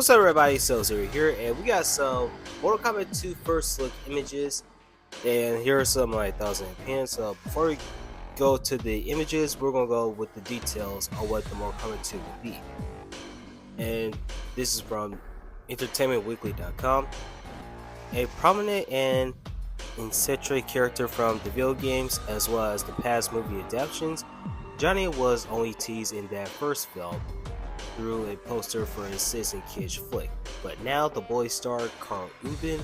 What's up, everybody? Zero here, and we got some Mortal Kombat 2 first look images, and here are some of my thoughts and opinions. So before we go to the images, we're gonna go with the details on what the Mortal Kombat 2 will be. And this is from EntertainmentWeekly.com. A prominent and eccentric character from the video games, as well as the past movie adaptations, Johnny was only teased in that first film through a poster for his Citizen Cage flick, but now the boy star Carl Ubin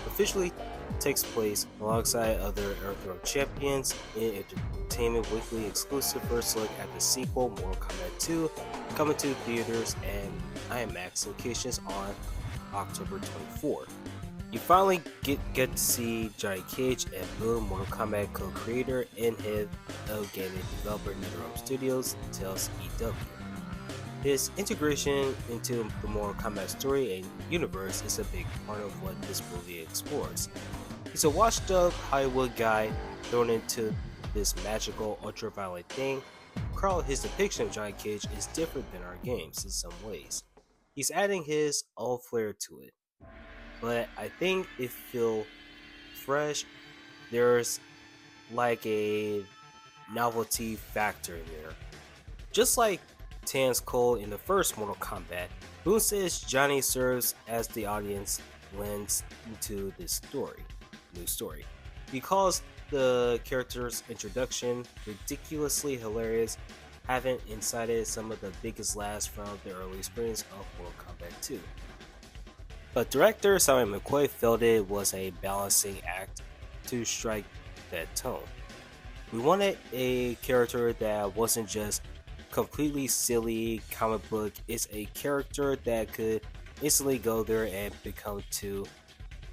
officially takes place alongside other Earthrealm champions in Entertainment Weekly exclusive first look at the sequel Mortal Kombat 2 coming to theaters and IMAX locations on October 24. You finally get to see Johnny Cage and Boom, Mortal Kombat co-creator and head of gaming developer NetherRealm Studios tells EW. His integration into the Mortal Kombat story and universe is a big part of what this movie explores. He's a washed-up Hollywood guy thrown into this magical, ultra-violent thing. Carl, his depiction of Johnny Cage is different than our games in some ways. He's adding his own flair to it, but I think it feels fresh. There's like a novelty factor in there. Just like Tan's Cole in the first Mortal Kombat, Boone says Johnny serves as the audience lens into this new story. He calls the character's introduction ridiculously hilarious, having incited some of the biggest laughs from the early experience of Mortal Kombat 2. But director Simon McQuay felt it was a balancing act to strike that tone. We wanted a character that wasn't just completely silly comic book. It's a character that could instantly go there and become too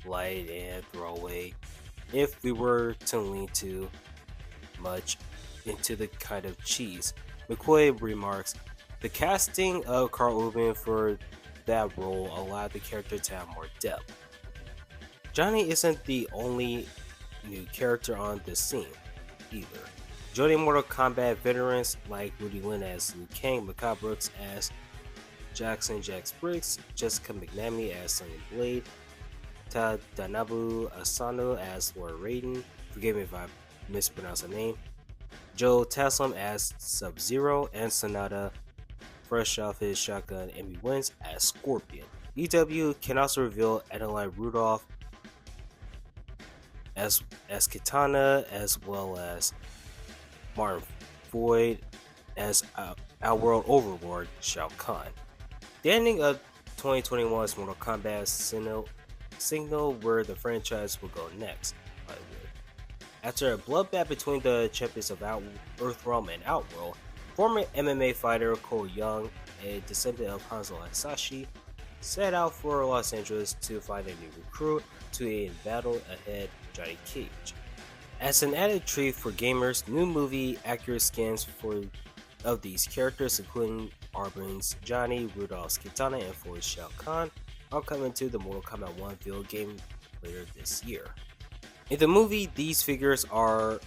light and throwaway if we were to lean too much into the kind of cheese. McCoy remarks, the casting of Carl Urban for that role allowed the character to have more depth. Johnny isn't the only new character on the scene either. Joining Mortal Kombat veterans like Rudy Lin as Liu Kang, Macabre Brooks as Jax Briggs, Jessica McNamee as Sonya Blade, Tadanobu Asano as Lord Raiden, forgive me if I mispronounce her name, Joe Taslim as Sub-Zero, and Sonata, fresh off his shotgun Emmy wins, as Scorpion. EW can also reveal Adeline Rudolph as Kitana, as well as Martin Boyd as Outworld Overlord Shao Kahn. The ending of 2021's Mortal Kombat signal where the franchise will go next, by the way. After a bloodbath between the champions of Earthrealm and Outworld, former MMA fighter Cole Young, a descendant of Hanzo Hasashi, set out for Los Angeles to find a new recruit to aid in battle ahead Johnny Cage. As an added treat for gamers, new movie accurate skins of these characters, including Arbin's Johnny, Rudolph's Kitana, and Floyd's Shao Kahn, are coming to the Mortal Kombat 1 video game later this year. In the movie, these figures are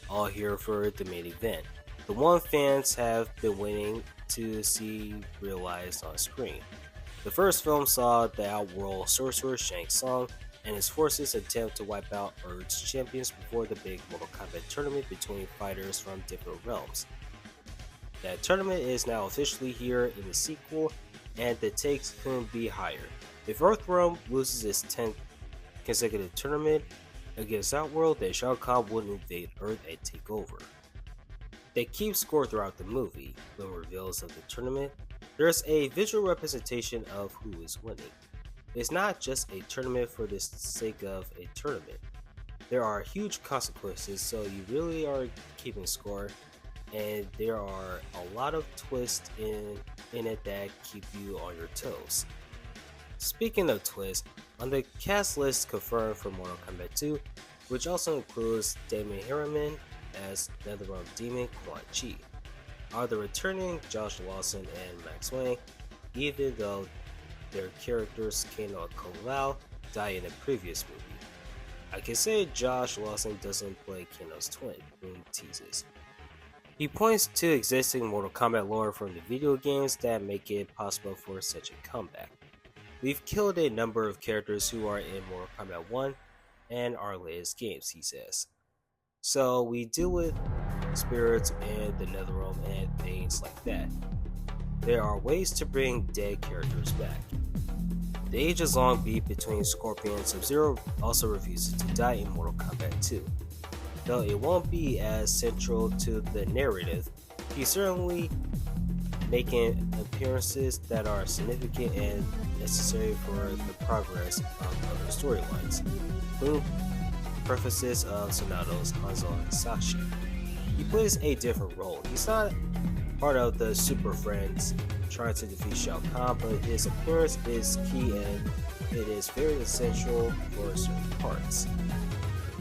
all here for the main event, the one fans have been waiting to see realized on screen. The first film saw the Outworld sorcerer Shang Tsung and his forces attempt to wipe out Earth's champions before the big Mortal Kombat tournament between fighters from different realms. That tournament is now officially here in the sequel, and the stakes couldn't be higher. If Earthrealm loses its 10th consecutive tournament against Outworld, then Shao Kahn would invade Earth and take over. They keep score throughout the movie. When reveals of the tournament, there's a visual representation of who is winning. It's not just a tournament for the sake of a tournament. There are huge consequences, so you really are keeping score, and there are a lot of twists in it that keep you on your toes. Speaking of twists, on the cast list confirmed for Mortal Kombat 2, which also includes Damon Herriman as NetherRealm Demon Quan Chi, are the returning Josh Lawson and Max Wang, even though their characters Kano and Kung Lao died in a previous movie. I can say Josh Lawson doesn't play Kano's twin, Boone teases. He points to existing Mortal Kombat lore from the video games that make it possible for such a comeback. We've killed a number of characters who are in Mortal Kombat 1 and our latest games, he says. So we deal with spirits and the Netherrealm and things like that. There are ways to bring dead characters back. The ages-long beef between Scorpion and Sub-Zero also refuses to die in Mortal Kombat 2. Though it won't be as central to the narrative, he's certainly making appearances that are significant and necessary for the progress of other storylines, including prefaces of Sonato's Hanzo and Sashi. He plays a different role. He's not part of the Super Friends trying to defeat Shao Kahn, but his appearance is key and it is very essential for certain parts.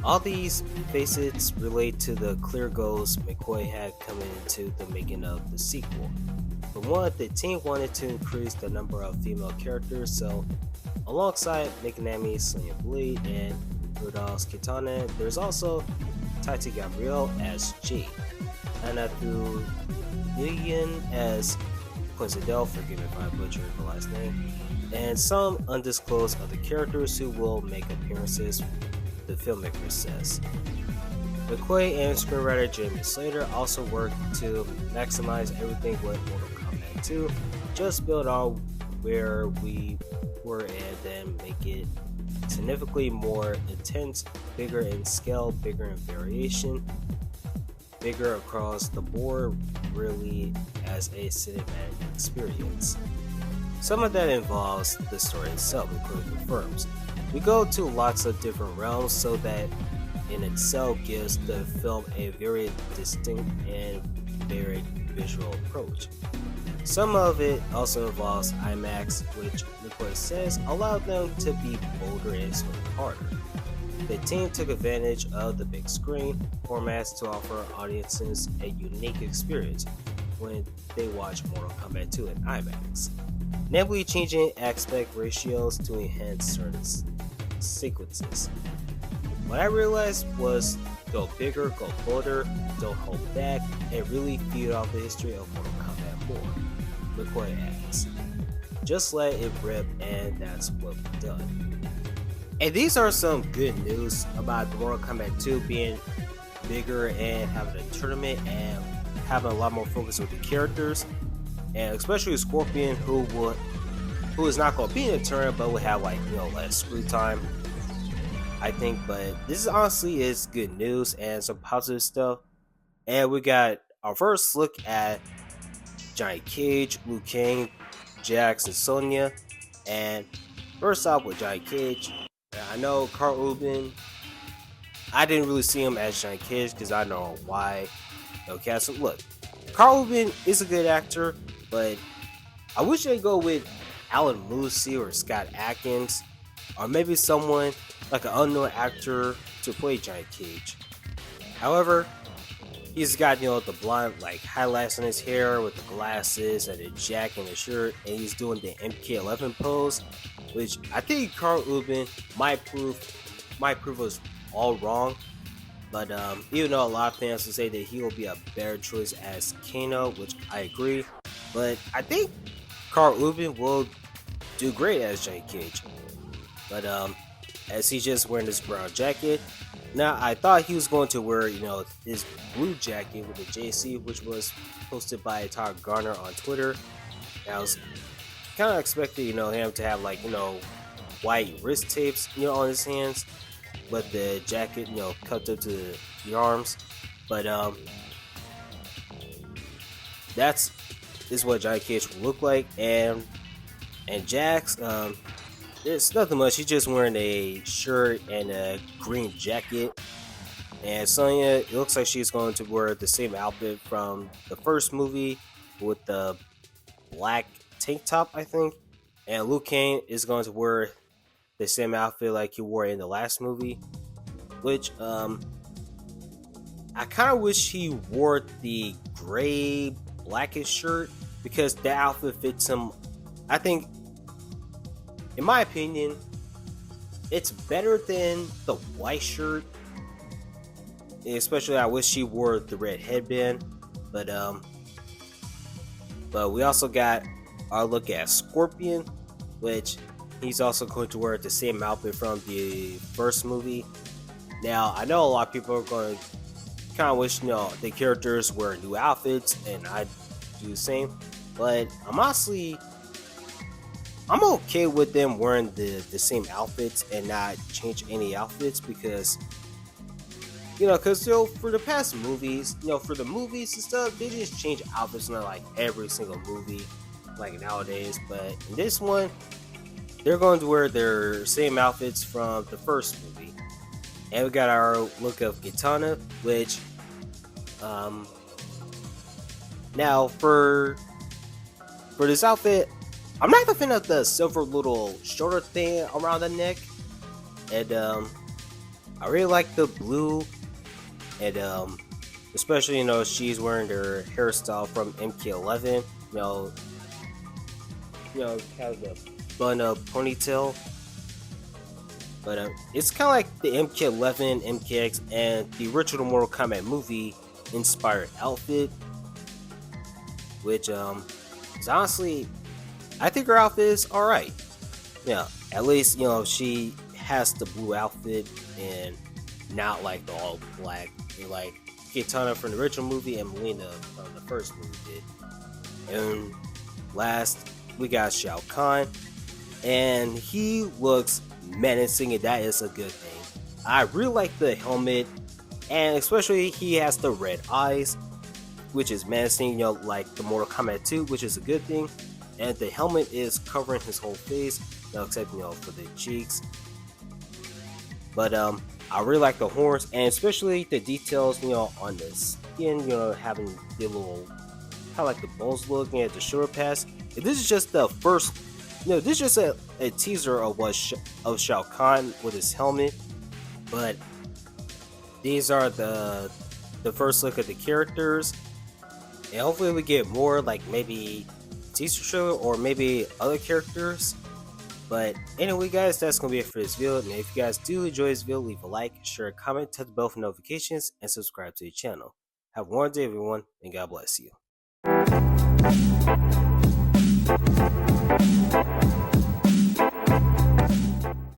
All these facets relate to the clear goals McCoy had coming into the making of the sequel. For one, the team wanted to increase the number of female characters, so alongside Mikanami, Sonya Blade, and Rudolph's Kitana, there's also Tati Gabrielle as Jade, Anna through Lillian as Quincidel, forgive me if I butchered the last name, and some undisclosed other characters who will make appearances, the filmmaker says. McQuay and screenwriter Jamie Slater also worked to maximize everything with Mortal Kombat 2, just build on where we were and then make it significantly more intense, bigger in scale, bigger in variation, bigger across the board, really as a cinematic experience. Some of that involves the story itself, including the firms. We go to lots of different realms, so that in itself gives the film a very distinct and varied visual approach. Some of it also involves IMAX, which McCoy says allowed them to be bolder and swing harder. The team took advantage of the big screen formats to offer audiences a unique experience when they watch Mortal Kombat 2 in IMAX, namely changing aspect ratios to enhance certain sequences. What I realized was go bigger, go bolder, don't hold back, and really feed off the history of Mortal Kombat more, McCoy adds. Just let it rip, and that's what we've done. And these are some good news about Mortal Kombat 2 being bigger and having a tournament and having a lot more focus with the characters, and especially Scorpion, who is not going to be in the tournament, but will have less screen time, I think. But this honestly is good news and some positive stuff. And we got our first look at Johnny Cage, Liu Kang, Jax, and Sonya. And first off with Johnny Cage, I know Carl Urban, I didn't really see him as Johnny Cage because I know why. Okay, so look, Carl Urban is a good actor, but I wish they'd go with Alan Lucy or Scott Adkins, or maybe someone like an unknown actor to play Johnny Cage. However, he's got the blonde highlights in his hair with the glasses and the jacket and the shirt, and he's doing the MK11 pose, which I think Carl Urban might prove us all wrong. But even though a lot of fans will say that he will be a better choice as Kano, which I agree, but I think Carl Urban will do great as Johnny Cage. But as he's just wearing this brown jacket. Now I thought he was going to wear his blue jacket with the JC, which was posted by Todd Garner on Twitter. And I was kind of expecting him to have white wrist tapes on his hands, but the jacket cut up to the arms. But this is what Johnny Cage will look like. And Jax, there's nothing much. He's just wearing a shirt and a green jacket. And Sonya, it looks like she's going to wear the same outfit from the first movie with the black tank top, I think. And Liu Kang is going to wear the same outfit like he wore in the last movie, which I kind of wish he wore the gray blackish shirt, because that outfit fits him. I think, in my opinion, it's better than the white shirt. Especially, I wish he wore the red headband. But we also got our look at Scorpion, which He's also going to wear the same outfit from the first movie. Now, I know a lot of people are going to kind of wish, the characters wear new outfits, and I do the same. But I'm okay with them wearing the same outfits and not change any outfits because because for the past movies, for the movies and stuff, they just change outfits in like every single movie, like nowadays. But in this one, they're going to wear their same outfits from the first movie, and we got our look of Kitana, which now for this outfit, I'm not a fan of the silver little shoulder thing around the neck, and I really like the blue, and especially she's wearing her hairstyle from MK11. Has a bun up ponytail, but it's kind of like the MK11, MKX, and the original Mortal Kombat movie inspired outfit, which is honestly, I think her outfit is alright. Yeah, at least she has the blue outfit and not like the all black, like Kitana from the original movie and Melina from the first movie did. And last, we got Shao Kahn, and he looks menacing, and that is a good thing. I really like the helmet, and especially he has the red eyes, which is menacing, like the Mortal Kombat 2, which is a good thing. And the helmet is covering his whole face, except for the cheeks. But I really like the horns, and especially the details, on the skin, having the little kind of like the bones looking at the shoulder pads. And this is just the first, this is just a teaser of of Shao Kahn with his helmet. But these are the first look at the characters, and hopefully we get more, like maybe teaser trailer or maybe other characters. But anyway, guys, that's gonna be it for this video. And if you guys do enjoy this video, leave a like, share a comment, touch the bell for notifications, and subscribe to the channel. Have a wonderful day, everyone, and God bless you.